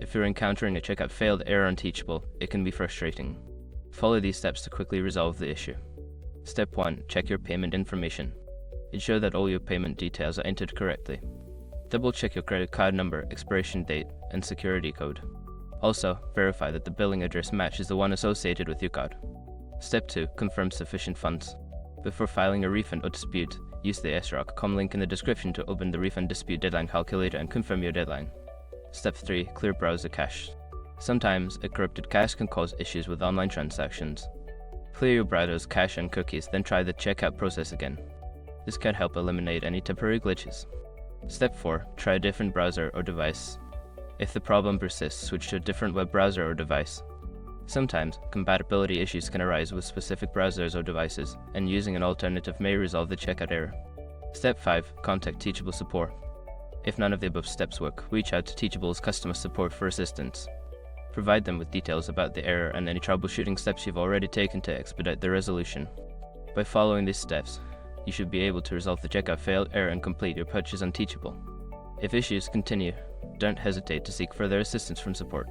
If you're encountering a checkout failed error on Teachable, it can be frustrating. Follow these steps to quickly resolve the issue. Step 1. Check your payment information. Ensure that all your payment details are entered correctly. Double-check your credit card number, expiration date, and security code. Also, verify that the billing address matches the one associated with your card. Step 2. Confirm sufficient funds. Before filing a refund or dispute, use the sroc.com link in the description to open the refund dispute deadline calculator and confirm your deadline. Step 3. Clear browser cache. Sometimes, a corrupted cache can cause issues with online transactions. Clear your browser's cache and cookies, then try the checkout process again. This can help eliminate any temporary glitches. Step 4. Try a different browser or device. If the problem persists, switch to a different web browser or device. Sometimes, compatibility issues can arise with specific browsers or devices, and using an alternative may resolve the checkout error. Step 5. Contact Teachable support. If none of the above steps work, reach out to Teachable's customer support for assistance. Provide them with details about the error and any troubleshooting steps you've already taken to expedite the resolution. By following these steps, you should be able to resolve the checkout failed error and complete your purchase on Teachable. If issues continue, don't hesitate to seek further assistance from support.